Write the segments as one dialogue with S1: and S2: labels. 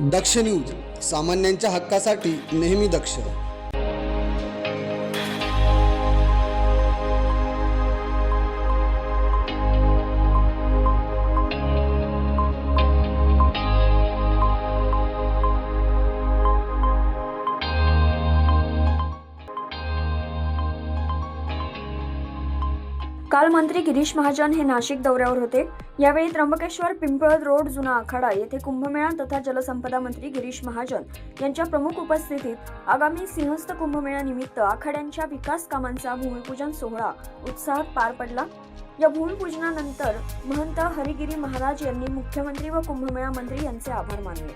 S1: दक्ष news, सामान्यांच्या हक्कासाठी नेहमी दक्ष.
S2: काल मंत्री गिरीश महाजन हे नाशिक दौऱ्यावर होते. यावेळी त्र्यंबकेश्वर पिंपळद रोड जुना आखाडा येथे कुंभमेळा तथा जलसंपदा मंत्री गिरीश महाजन यांच्या प्रमुख उपस्थितीत आगामी सिंहस्थ कुंभमेळ्यानिमित्त आखाड्यांच्या विकास कामांचा भूमिपूजन सोहळा उत्साहात पार पडला. या भूमिपूजनानंतर महंत हरिगिरी महाराज यांनी मुख्यमंत्री व कुंभमेळा मंत्री यांचे आभार मानले.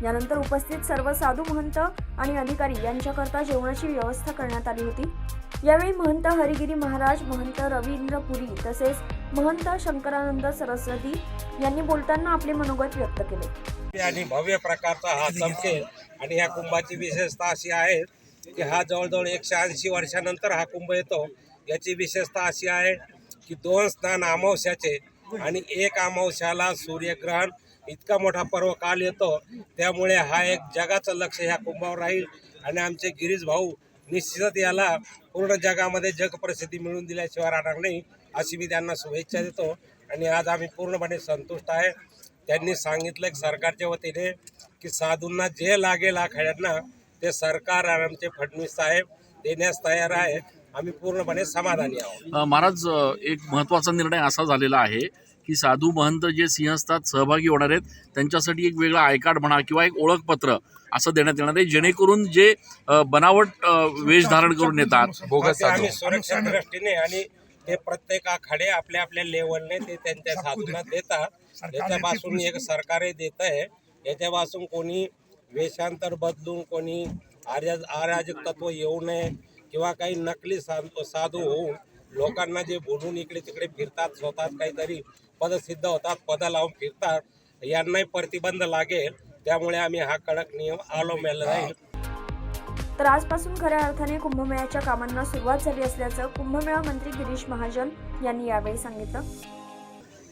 S2: यानंतर उपस्थित सर्व साधू महंत आणि अधिकारी यांच्याकरता जेवणाची व्यवस्था करण्यात आली होती. यावेळी महंत हरिगिरी महाराज, महंत रवींद्र पुरी तसेच महंत शंकरानंद सरस्वती यांनी बोलताना आपले मनोगत व्यक्त केले.
S3: आणि भव्य प्रकारचा हा चमकेल आणि ह्या कुंभाची विशेषता अशी आहे की हा जवळजवळ 180 वर्षानंतर हा कुंभ येतो. याची विशेषता अशी आहे की 2 स्नान अमावस्याचे आणि 1 अमावस्याला सूर्यग्रहण इतका मोठा पर्व काल येतो. त्यामुळे हा एक जगाचं लक्ष ह्या कुंभावर राहील आणि आमचे गिरीश भाऊ निश्चितच याला पूर्ण जगामध्ये जगप्रसिद्धी मिळवून दिल्याशिवाय राहणार नाही, अशी मी त्यांना शुभेच्छा देतो. आणि आज आम्ही पूर्णपणे संतुष्ट आहे. त्यांनी सांगितलं की सरकारच्या वतीने की साधूंना जे लागेल आखाड्यांना ते सरकार आणि आमचे फडणवीस साहेब देण्यास तयार आहे. आम्ही पूर्णपणे समाधानी आहोत.
S4: महाराज, एक महत्त्वाचा निर्णय असा झालेला आहे की साधू महंत जे सिंहस्थात सहभागी होणार आहेत त्यांच्यासाठी एक वेगळं आय कार्ड म्हणा किंवा एक ओळखपत्र असं देण्यात येणार आहे, जेणेकरून जे बनावट वेश धारण करून येतात बोगस
S3: आम्ही सुरक्षा दृष्टीने आणि ते प्रत्येक आखाडे आपल्या आपल्या लेवलने ते त्यांच्या साधूंना देतात. याच्यापासून एक सरकार देत आहे. याच्यापासून कोणी वेशांतर बदलून कोणी अराजक तत्व येऊ नये किंवा काही नकली साधू होऊन लोकांना जे बोलून इकडे तिकडे फिरतात, स्वतः काहीतरी पदसिद्ध होतात, पद लावून फिरतात, यांनाही प्रतिबंध लागेल. त्यामुळे आम्ही हा कडक नियम अवलंबलेला राहील.
S2: तर आजपासून खऱ्या अर्थाने कुंभमेळ्याच्या कामांना सुरुवात झाली असल्याचं कुंभमेळा मंत्री गिरीश महाजन यांनी यावेळी सांगितलं.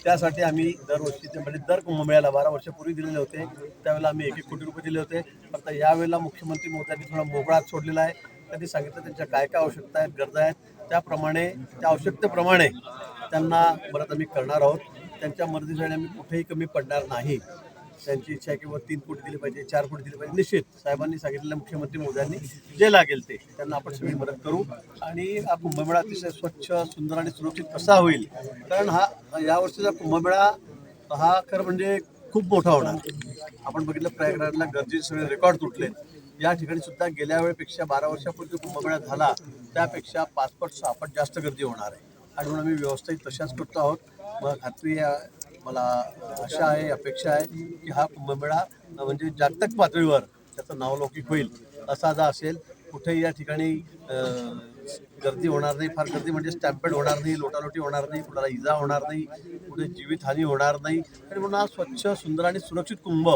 S5: त्यासाठी आम्ही दरवर्षीचे म्हणजे दर कुंभमेळ्याला 12 वर्षापूर्वी दिलेले होते. त्यावेळेला आम्ही 1-1 कोटी रुपये दिले होते. आता यावेळेला मुख्यमंत्री मोदयांनी थोडा मोकळा हात सोडलेला आहे. त्यांनी सांगितलं त्यांच्या काय काय आवश्यकता आहेत, गरजा आहेत, त्याप्रमाणे त्या आवश्यकतेप्रमाणे त्यांना मदत आम्ही करणार आहोत. त्यांच्या मर्जीसाठी आम्ही कुठेही कमी पडणार नाही. त्यांची इच्छा आहे की 3 कोटी दिली पाहिजे, 4 कोटी दिली पाहिजे. निश्चित साहेबांनी सांगितलेलं मुख्यमंत्री मोदयांनी जे लागेल ते त्यांना आपण सगळी मदत करू. आणि हा कुंभमेळा अतिशय स्वच्छ, सुंदर आणि सुरक्षित कसा होईल, कारण हा यावर्षीचा कुंभमेळा हा खरं म्हणजे खूप मोठा होणार. आपण बघितलं प्रयागराजला गर्दीचे सगळे रेकॉर्ड तुटले. या ठिकाणी सुद्धा गेल्या वेळेपेक्षा 12 वर्षापूर्वी कुंभमेळा झाला त्यापेक्षा 5 पट 6 पट जास्त गर्दी होणार आहे. आणि म्हणून आम्ही व्यवस्थाही तशाच करतो आहोत. मग खात्री मला आशा आहे, अपेक्षा आहे की हा कुंभमेळा म्हणजे जागतिक पातळीवर त्याचं नावलौकिक होईल. असा जा असेल कुठेही या ठिकाणी गर्दी होणार नाही. फार गर्दी म्हणजे स्टॅम्पेड होणार नाही, लोटालोटी होणार नाही, कुणाला इजा होणार नाही, कुठे जीवितहानी होणार नाही. आणि म्हणून हा स्वच्छ, सुंदर आणि सुरक्षित कुंभ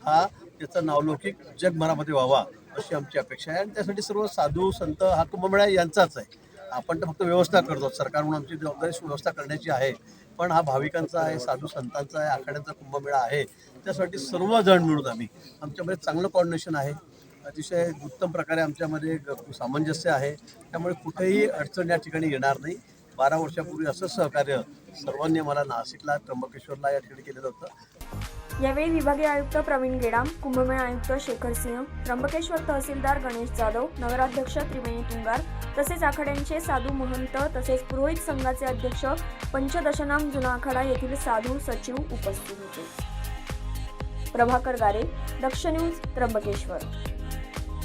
S5: हा त्याचा नावलौकिक जगभरामध्ये व्हावा अशी आमची अपेक्षा आहे. आणि त्यासाठी सर्व साधू संत हा कुंभमेळा यांचाच आहे. आपण तर फक्त व्यवस्था करतो. सरकार म्हणून आमची जबाबदारी व्यवस्था करण्याची आहे, पण हा भाविकांचा आहे, साधू संतांचा आहे, आखाड्यांचा कुंभमेळा आहे. त्यासाठी सर्वजण मिळून आमच्यामध्ये चांगलं कॉर्डिनेशन आहे. अतिशय उत्तम प्रकारे आमच्यामध्ये सामंजस्य आहे. त्यामुळे कुठेही अडचण या ठिकाणी येणार नाही. 12 वर्षापूर्वी असं सहकार्य सर्वांनी मला नाशिकला, त्र्यंबकेश्वरला या ठिकाणी केलेलं होतं.
S2: यावेळी विभागीय आयुक्त प्रवीण गेडाम, कुंभमेळा आयुक्त शेखर सिंह, त्र्यंबकेश्वर तहसीलदार गणेश जाधव, नगराध्यक्ष त्रिवेणी तुंगार तसेच आखाड्यांचे साधू महंत तसेच पुरोहित संघाचे अध्यक्ष पंचदशनाम जुना आखाडा येथील साधू सचिव उपस्थित होते. प्रभाकर गारे, दक्ष न्यूज, त्र्यंबकेश्वर.